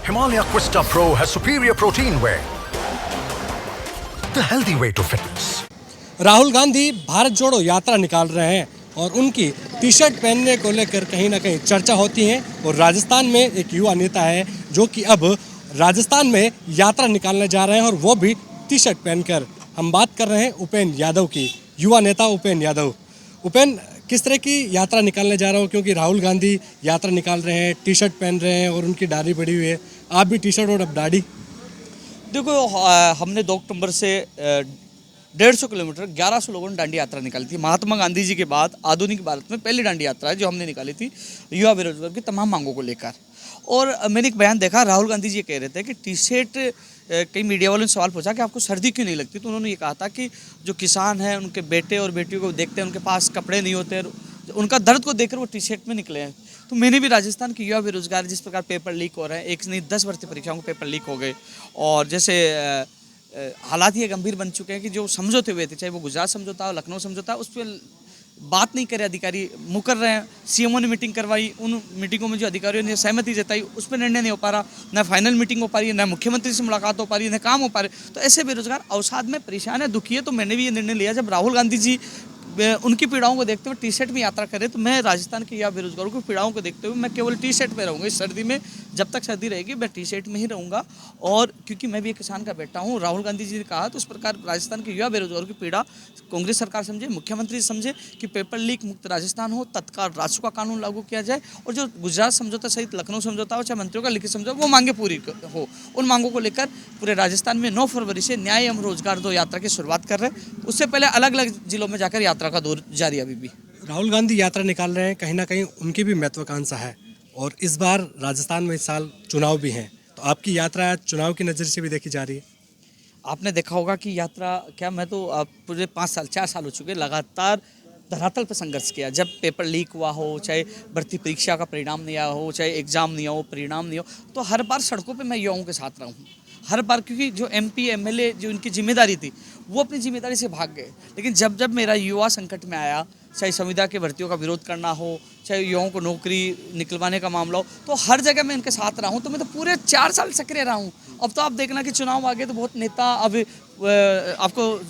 Himalaya Quista Pro has superior protein whey. The healthy way to fitness. Rahul Gandhi Bharat जोड़ो यात्रा निकाल रहे हैं और उनकी टी शर्ट पहनने को लेकर कहीं ना कहीं चर्चा होती है। और राजस्थान में एक युवा नेता है जो कि अब राजस्थान में यात्रा निकालने जा रहे हैं और वो भी टी शर्ट पहनकर। हम बात कर रहे हैं उपेन्द्र यादव की, युवा नेता उपेन्द्र यादव। उपेन्द्र, किस तरह की यात्रा निकालने जा रहा हूँ, क्योंकि राहुल गांधी यात्रा निकाल रहे हैं, टी शर्ट पहन रहे हैं और उनकी दाढ़ी बढ़ी हुई है, आप भी टी शर्ट और अब दाढ़ी। देखो, हमने 2 अक्टूबर से 150 किलोमीटर 1100 लोगों ने दांडी यात्रा निकाली थी। महात्मा गांधी जी के बाद आधुनिक भारत में पहली दांडी यात्रा है जो हमने निकाली थी युवा बेरोजगार की तमाम मांगों को लेकर। और मैंने एक बयान देखा, राहुल गांधी जी कह रहे थे कि टी शर्ट, कई मीडिया वालों ने सवाल पूछा कि आपको सर्दी क्यों नहीं लगती, तो उन्होंने ये कहा था कि जो किसान हैं उनके बेटे और बेटियों को देखते हैं, उनके पास कपड़े नहीं होते, उनका दर्द को देखकर वो टी शर्ट में निकले हैं। तो मैंने भी राजस्थान के युवा बेरोजगार, जिस प्रकार पेपर लीक हो रहे हैं, एक नहीं 10 भर्ती परीक्षाओं के पेपर लीक हो गए, और जैसे हालात ये गंभीर बन चुके हैं कि जो समझौते हुए थे, चाहे वो गुजरात समझौता हो, लखनऊ समझौता, उस पर बात नहीं करे अधिकारी, मुकर रहे हैं। सीएमओ ने मीटिंग करवाई, उन मीटिंगों में जो अधिकारियों ने सहमति जताई उस पर निर्णय नहीं हो पा रहा, न फाइनल मीटिंग हो पा रही है, न मुख्यमंत्री से मुलाकात हो पा रही है, न काम हो पा रहे। तो ऐसे बेरोजगार अवसाद में परेशान है, दुखी है। तो मैंने भी ये निर्णय लिया, जब राहुल गांधी जी उनकी पीड़ाओं को देखते हुए टी शर्ट में यात्रा करें, तो मैं राजस्थान के या बेरोजगारों की पीड़ाओं को देखते हुए मैं केवल टी शर्ट में रहूँगा। इस सर्दी में, जब तक सर्दी रहेगी, मैं टी शर्ट में ही रहूँगा। और क्योंकि मैं भी एक किसान का बेटा हूँ, राहुल गांधी जी ने कहा, तो इस प्रकार राजस्थान के युवा बेरोजगारों की पीड़ा कांग्रेस सरकार समझे, मुख्यमंत्री समझे कि पेपर लीक मुक्त राजस्थान हो, तत्काल राजस्व का कानून लागू किया जाए, और जो गुजरात समझौता सहित लखनऊ समझौता हो, चाहे मंत्रियों का लिखित समझौता, वो मांगे पूरी हो। उन मांगों को लेकर पूरे राजस्थान में 9 फरवरी से न्याय एवं रोजगार 2 यात्रा की शुरुआत कर रहे हैं। उससे पहले अलग अलग जिलों में जाकर यात्रा का दौर जारी है। अभी भी राहुल गांधी यात्रा निकाल रहे हैं, कहीं ना कहीं उनकी भी महत्वाकांक्षा है, और इस बार राजस्थान में इस साल चुनाव भी हैं, तो आपकी यात्रा चुनाव की नज़र से भी देखी जा रही है। आपने देखा होगा कि यात्रा क्या, मैं तो पूरे 4 साल हो चुके लगातार धरातल पर संघर्ष किया। जब पेपर लीक हुआ हो, चाहे भर्ती परीक्षा का परिणाम नहीं आया हो, चाहे एग्जाम नहीं हो, परिणाम नहीं हो, तो हर बार सड़कों पे मैं युवाओं के साथ रहा हूँ। हर बार, क्योंकि जो MP MLA जो उनकी जिम्मेदारी थी, वो अपनी जिम्मेदारी से भाग गए। लेकिन जब जब मेरा युवा संकट में आया, चाहे संविदा के भर्तियों का विरोध करना हो, चाहे युवाओं को नौकरी निकलवाने का मामला हो, तो हर जगह मैं इनके साथ रहा हूँ। तो मैं तो पूरे 4 साल सक्रिय रहा हूँ। अब तो आप देखना कि चुनाव आ गए तो बहुत नेता अब आपको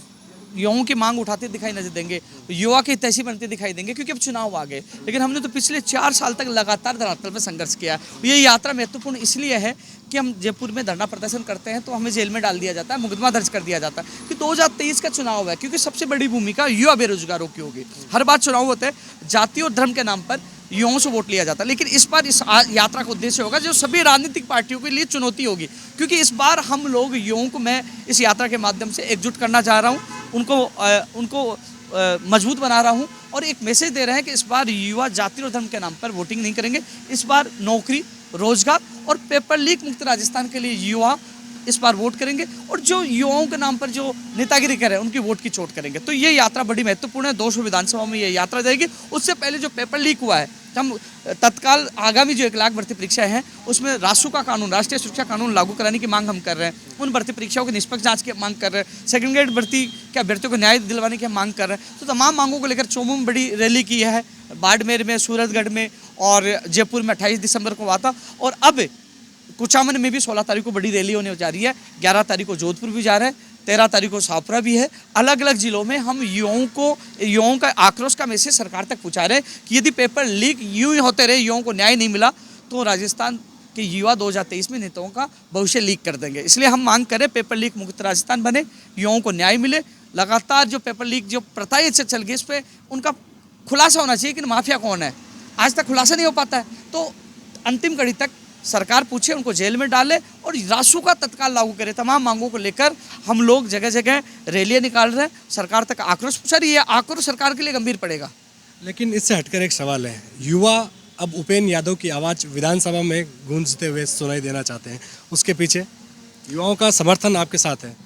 युवाओं की मांग उठाते दिखाई नजर देंगे, युवा की तैसी बनते दिखाई देंगे, क्योंकि अब चुनाव आ गए। लेकिन हमने तो पिछले 4 साल तक लगातार धरातल पर संघर्ष किया। ये यात्रा महत्वपूर्ण इसलिए है कि हम जयपुर में धरना प्रदर्शन करते हैं तो हमें जेल में डाल दिया जाता है, मुकदमा दर्ज कर दिया जाता है कि 2023 का चुनाव है, क्योंकि सबसे बड़ी भूमिका युवा बेरोजगारों की होगी। हर बार चुनाव होते हैं, जाति और धर्म के नाम पर युवाओं से वोट लिया जाता है, लेकिन इस बार इस यात्रा का उद्देश्य होगा जो सभी राजनीतिक पार्टियों के लिए चुनौती होगी, क्योंकि इस बार हम लोग युवाओं को, मैं इस यात्रा के माध्यम से एकजुट करना चाह रहा हूँ, उनको मजबूत बना रहा हूँ, और एक मैसेज दे रहे हैं कि इस बार युवा जाति और धर्म के नाम पर वोटिंग नहीं करेंगे। इस बार नौकरी, रोजगार और पेपर लीक मुक्त राजस्थान के लिए युवा इस बार वोट करेंगे, और जो युवाओं के नाम पर जो नेतागिरी कर रहे हैं उनकी वोट की चोट करेंगे। तो ये यात्रा बड़ी महत्वपूर्ण है। 200 विधानसभा में ये यात्रा जाएगी। उससे पहले जो पेपर लीक हुआ है, हम तत्काल आगामी जो 1 लाख भर्ती परीक्षाएं हैं उसमें रासू का कानून, राष्ट्रीय सुरक्षा कानून लागू कराने की मांग हम कर रहे हैं। उन भर्ती परीक्षाओं की निष्पक्ष जांच की मांग कर रहे हैं। सेकंड ग्रेड भर्ती के अभ्यर्थियों को न्याय दिलवाने की मांग कर रहे हैं। तो तमाम मांगों को लेकर चौमू में बड़ी रैली की है, बाड़मेर में, सूरतगढ़ में और जयपुर में 28 दिसंबर को हुआ था, और अब कुचामन में भी 16 तारीख को बड़ी रैली होने जा रही है। 11 तारीख को जोधपुर भी जा रहे हैं, 13 तारीख को शाहपुरा भी है। अलग अलग जिलों में हम युवाओं का आक्रोश का मैसेज सरकार तक पहुंचा रहे हैं कि यदि पेपर लीक यूं ही होते रहे, युवाओं को न्याय नहीं मिला, तो राजस्थान के युवा 2023 में नेताओं का भविष्य लीक कर देंगे। इसलिए हम मांग करें पेपर लीक मुक्त राजस्थान बने, युवाओं को न्याय मिले। लगातार जो पेपर लीक जो प्रथाएं चल गई, इस पर उनका खुलासा होना चाहिए कि माफिया कौन है। आज तक खुलासा नहीं हो पाता है, तो अंतिम कड़ी तक सरकार पूछे, उनको जेल में डाले और रासू का तत्काल लागू करे। तमाम मांगों को लेकर हम लोग जगह जगह रैलियां निकाल रहे हैं, सरकार तक आक्रोश पूछा रही है। आक्रोश सरकार के लिए गंभीर पड़ेगा। लेकिन इससे हटकर एक सवाल है, युवा अब उपेन्द्र यादव की आवाज़ विधानसभा में गूंजते हुए सुनाई देना चाहते हैं, उसके पीछे युवाओं का समर्थन आपके साथ है?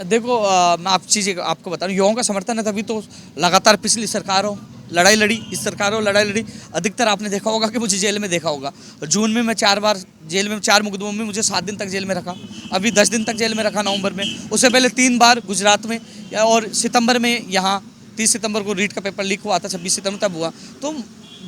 देखो, मैं आपको बता रहा हूँ, युवाओं का समर्थन है तभी तो लगातार पिछली सरकारों लड़ाई लड़ी, इस सरकारों लड़ाई लड़ी। अधिकतर आपने देखा होगा कि मुझे जेल में देखा होगा। जून में मैं 4 बार जेल में, 4 मुकदमों में मुझे 7 दिन तक जेल में रखा। अभी 10 दिन तक जेल में रखा नवंबर में। उससे पहले 3 बार गुजरात में, और सितंबर में यहाँ 30 सितंबर को रीट का पेपर लीक हुआ था, 26 सितंबर तब हुआ। तो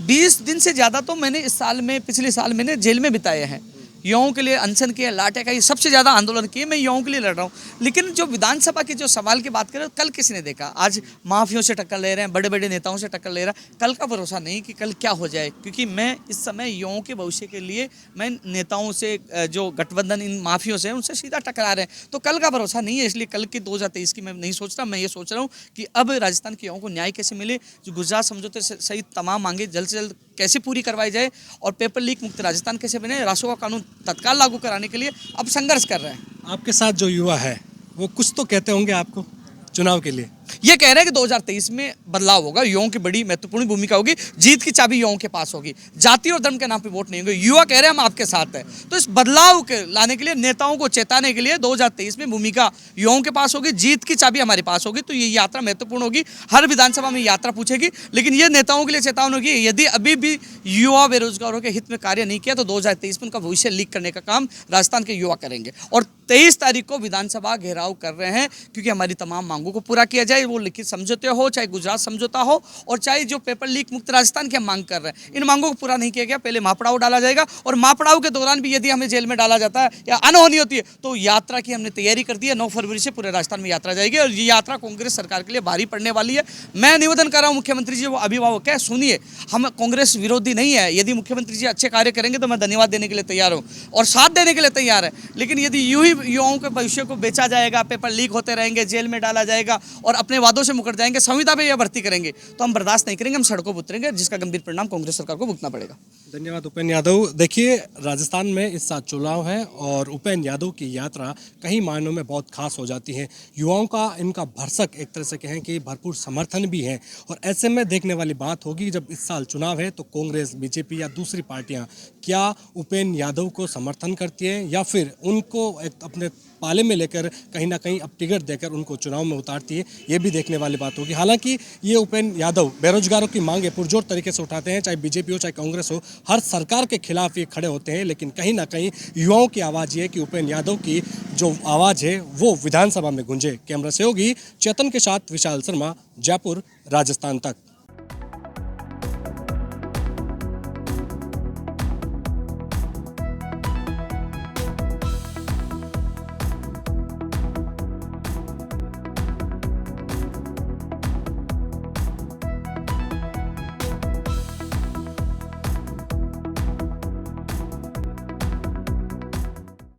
20 दिन से ज़्यादा तो मैंने इस साल में, पिछले साल मैंने जेल में बिताए हैं। युवाओं के लिए अनशन किया, लाटे का, ये सबसे ज़्यादा आंदोलन किए, मैं युवाओं के लिए लड़ रहा हूँ। लेकिन जो विधानसभा के जो सवाल की बात करें, कल किसी ने देखा? आज माफियों से टक्कर ले रहे हैं, बड़े बड़े नेताओं से टक्कर ले रहा है। कल का भरोसा नहीं कि कल क्या हो जाए, क्योंकि मैं इस समय युवाओं के भविष्य के लिए मैं नेताओं से, जो गठबंधन इन माफियों से, उनसे सीधा टकरा रहे हैं। तो कल का भरोसा नहीं है, इसलिए कल की 2023 की मैं नहीं सोच रहा। मैं ये सोच रहा हूँ कि अब राजस्थान के युवाओं को न्याय कैसे मिले, जो गुजरात समझौते से सही तमाम मांगे जल्द से जल्द कैसे पूरी करवाई जाए, और पेपर लीक मुक्त राजस्थान कैसे बने, रासुका कानून तत्काल लागू कराने के लिए अब संघर्ष कर रहे हैं। आपके साथ जो युवा है वो कुछ तो कहते होंगे आपको चुनाव के लिए। ये कह रहे हैं कि 2023 में बदलाव होगा, युवाओं की बड़ी महत्वपूर्ण भूमिका होगी, जीत की चाबी युवाओं के पास होगी, जाति और धर्म के नाम पे वोट नहीं होंगे। युवा कह रहे हैं हम आपके साथ हैं। तो इस बदलाव के लाने के लिए, नेताओं को चेताने के लिए 2023 में भूमिका युवाओं के पास होगी, जीत की चाबी हमारे पास होगी। तो ये यात्रा महत्वपूर्ण होगी, हर विधानसभा में यात्रा पूछेगी। लेकिन ये नेताओं के लिए चेतावनी होगी, यदि अभी भी युवा बेरोजगारों के हित में कार्य नहीं किया तो 2023 में उनका भविष्य लीक करने का काम राजस्थान के युवा करेंगे। और 23 तारीख को विधानसभा घेराव कर रहे हैं, क्योंकि हमारी तमाम मांगों को पूरा किया जाए, वो लिखित समझौते हो, चाहे गुजरात समझौता हो, और चाहे जो पेपर लीक मुक्त राजस्थान की हम मांग कर रहे हैं। इन मांगों को पूरा नहीं किया गया, पहले महापड़ाव डाला जाएगा, और महापड़ाव के दौरान भी यदि हमें जेल में डाला जाता है या अनहोनी होती है तो यात्रा की हमने तैयारी कर दी है। 9 फरवरी से पूरे राजस्थान में यात्रा जाएगी, और ये यात्रा कांग्रेस सरकार के लिए भारी पड़ने वाली है। मैं निवेदन कर रहा हूँ मुख्यमंत्री जी, वो अभिभावक है, सुनिए, हम कांग्रेस विरोधी नहीं है। यदि मुख्यमंत्री जी अच्छे कार्य करेंगे तो मैं धन्यवाद देने के लिए तैयार हूँ और साथ देने के लिए तैयार है। लेकिन यदि यूं ही युवाओं के भविष्य को बेचा जाएगा, पेपर लीक होते रहेंगे, जेल में डाला जाएगा और अपने वादों से मुकर जाएंगे, संविदा पे यह भर्ती करेंगे, तो हम बर्दाश्त नहीं करेंगे, हम सड़कों पर उतरेंगे, जिसका गंभीर परिणाम कांग्रेस सरकार को भुगतना पड़ेगा। धन्यवाद उपेंद्र यादव। देखिए, राजस्थान में इस साल चुनाव है और उपेंद्र यादव की यात्रा कई मायनों में बहुत खास हो जाती है। युवाओं का इनका भरसक, एक तरह से कहें कि भरपूर समर्थन भी है, और ऐसे में देखने वाली बात होगी जब इस साल चुनाव है तो कांग्रेस, बीजेपी या दूसरी पार्टियां क्या उपेंद्र यादव को समर्थन करती है या फिर उनको एक अपने पाले में लेकर कहीं ना कहीं अब टिकट देकर उनको चुनाव में उतारती है। ये भी देखने वाली बात होगी। हालांकि ये उपेंद्र यादव बेरोजगारों की मांगे पुरजोर तरीके से उठाते हैं, चाहे बीजेपी हो चाहे कांग्रेस हो, हर सरकार के खिलाफ ये खड़े होते हैं। लेकिन कहीं ना कहीं युवाओं की आवाज़ ये है कि उपेंद्र यादव की जो आवाज़ है वो विधानसभा में गूंजे। कैमरा सहयोगी चेतन के साथ विशाल शर्मा, जयपुर, राजस्थान तक।